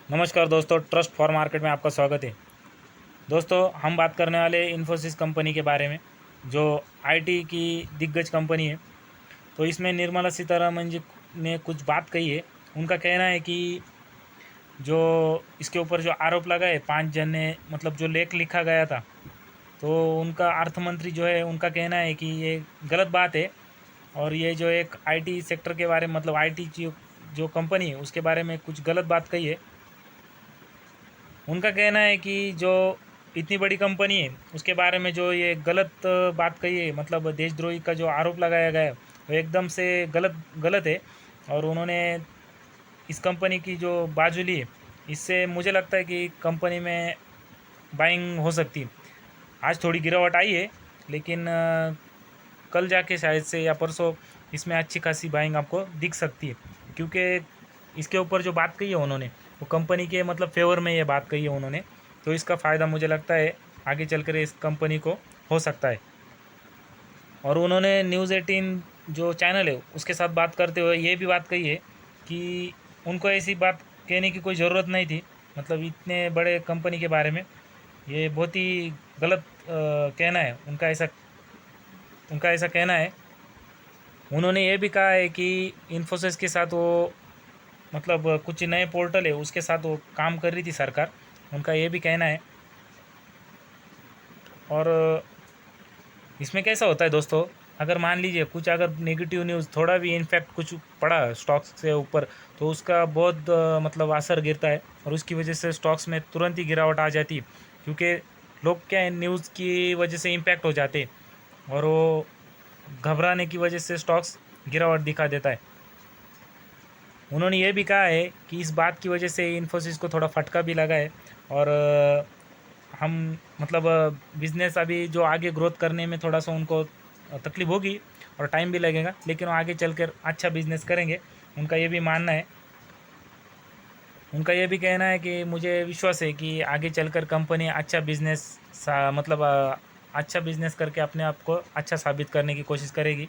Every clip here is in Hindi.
नमस्कार दोस्तों, ट्रस्ट फॉर मार्केट में आपका स्वागत है। दोस्तों, हम बात करने वाले इन्फोसिस कंपनी के बारे में, जो आईटी की दिग्गज कंपनी है। तो इसमें निर्मला सीतारमन जी ने कुछ बात कही है। उनका कहना है कि जो इसके ऊपर जो आरोप लगा है 5 जन ने, मतलब जो लेख लिखा गया था, तो उनका अर्थ मंत्री जो है उनका कहना है कि ये गलत बात है। और ये जो एक आईटी सेक्टर के बारे में, मतलब आईटी जो कंपनी है उसके बारे में कुछ गलत बात कही है। उनका कहना है कि जो इतनी बड़ी कंपनी है उसके बारे में जो ये गलत बात कही है, मतलब देशद्रोही का जो आरोप लगाया गया है वो एकदम से गलत गलत है। और उन्होंने इस कंपनी की जो बाजू ली है, इससे मुझे लगता है कि कंपनी में बाइंग हो सकती है। आज थोड़ी गिरावट आई है, लेकिन कल जाके शायद से या परसों इसमें अच्छी खासी बाइंग आपको दिख सकती है, क्योंकि इसके ऊपर जो बात कही है उन्होंने वो कंपनी के मतलब फेवर में ये बात कही है उन्होंने। तो इसका फ़ायदा मुझे लगता है आगे चलकर इस कंपनी को हो सकता है। और उन्होंने न्यूज़ 18 जो चैनल है उसके साथ बात करते हुए ये भी बात कही है कि उनको ऐसी बात कहने की कोई ज़रूरत नहीं थी, मतलब इतने बड़े कंपनी के बारे में ये बहुत ही गलत कहना है उनका ऐसा कहना है। उन्होंने ये भी कहा है कि इन्फोसिस के साथ वो, मतलब कुछ नए पोर्टल है उसके साथ वो काम कर रही थी सरकार, उनका ये भी कहना है। और इसमें कैसा होता है दोस्तों, अगर मान लीजिए कुछ अगर नेगेटिव न्यूज़ थोड़ा भी इनफैक्ट कुछ पड़ा स्टॉक्स से ऊपर, तो उसका बहुत मतलब असर गिरता है और उसकी वजह से स्टॉक्स में तुरंत ही गिरावट आ जाती है, क्योंकि लोग क्या है, न्यूज़ की वजह से इम्पैक्ट हो जाते हैं और वो घबराने की वजह से स्टॉक्स गिरावट दिखा देता है। उन्होंने ये भी कहा है कि इस बात की वजह से इन्फोसिस को थोड़ा फटका भी लगा है। और हम मतलब बिज़नेस अभी जो आगे ग्रोथ करने में थोड़ा सा उनको तकलीफ होगी और टाइम भी लगेगा, लेकिन वो आगे चलकर अच्छा बिज़नेस करेंगे, उनका ये भी मानना है। उनका ये भी कहना है कि मुझे विश्वास है कि आगे चलकर कंपनी अच्छा बिज़नेस मतलब अच्छा बिज़नेस करके अपने आप को अच्छा साबित करने की कोशिश करेगी।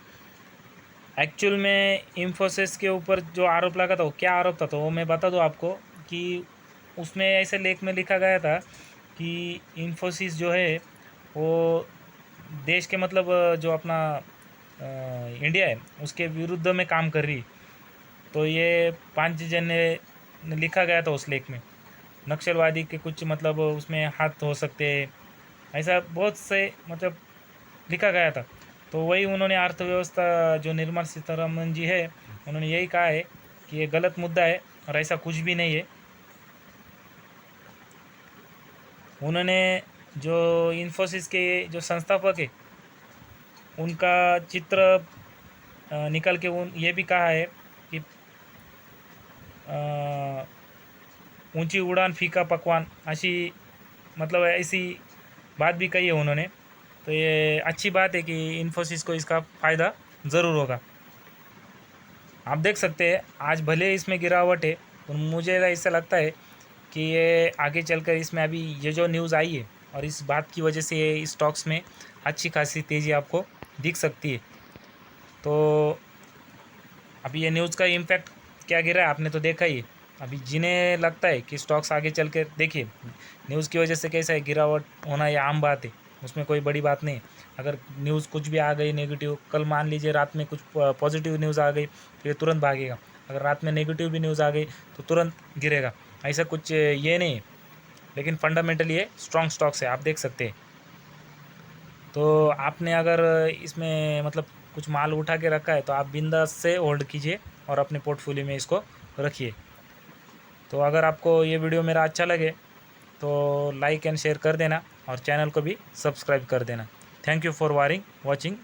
एक्चुअल में इन्फोसिस के ऊपर जो आरोप लगा था वो क्या आरोप था, तो वो मैं बता दूं आपको कि उसमें ऐसे लेख में लिखा गया था कि इन्फोसिस जो है वो देश के, मतलब जो अपना इंडिया है उसके विरुद्ध में काम कर रही। तो ये 5 जन ने लिखा गया था उस लेख में, नक्सलवादी के कुछ मतलब उसमें हाथ हो सकते हैं, ऐसा बहुत से मतलब लिखा गया था। तो वही उन्होंने अर्थव्यवस्था जो निर्मला सीतारमन जी है उन्होंने यही कहा है कि ये गलत मुद्दा है और ऐसा कुछ भी नहीं है। उन्होंने जो इन्फोसिस के जो संस्थापक है उनका चित्र निकल के उन ये भी कहा है कि ऊंची उड़ान फीका पकवान अशी, मतलब ऐसी बात भी कही है उन्होंने। तो ये अच्छी बात है कि इन्फोसिस को इसका फ़ायदा ज़रूर होगा। आप देख सकते हैं आज भले इसमें गिरावट है, तो मुझे ऐसा लगता है कि ये आगे चलकर इसमें अभी ये जो न्यूज़ आई है और इस बात की वजह से ये स्टॉक्स में अच्छी खासी तेज़ी आपको दिख सकती है। तो अभी ये न्यूज़ का इम्पैक्ट क्या गिरा है आपने तो देखा ही है। अभी जिन्हें लगता है कि स्टॉक्स आगे चल के, देखिए न्यूज़ की वजह से कैसा है, गिरावट होना ये आम बात है, उसमें कोई बड़ी बात नहीं है। अगर न्यूज़ कुछ भी आ गई नेगेटिव, कल मान लीजिए रात में कुछ पॉजिटिव न्यूज़ आ गई तो ये तुरंत भागेगा, अगर रात में नेगेटिव भी न्यूज़ आ गई तो तुरंत गिरेगा। ऐसा कुछ ये नहीं है, लेकिन फंडामेंटली ये स्ट्रॉन्ग स्टॉक्स है, आप देख सकते हैं। तो आपने अगर इसमें मतलब कुछ माल उठा के रखा है तो आप बिंदास से होल्ड कीजिए और अपने पोर्टफोलियो में इसको रखिए। तो अगर आपको ये वीडियो मेरा अच्छा लगे तो लाइक एंड शेयर कर देना और चैनल को भी सब्सक्राइब कर देना। Thank you for watching.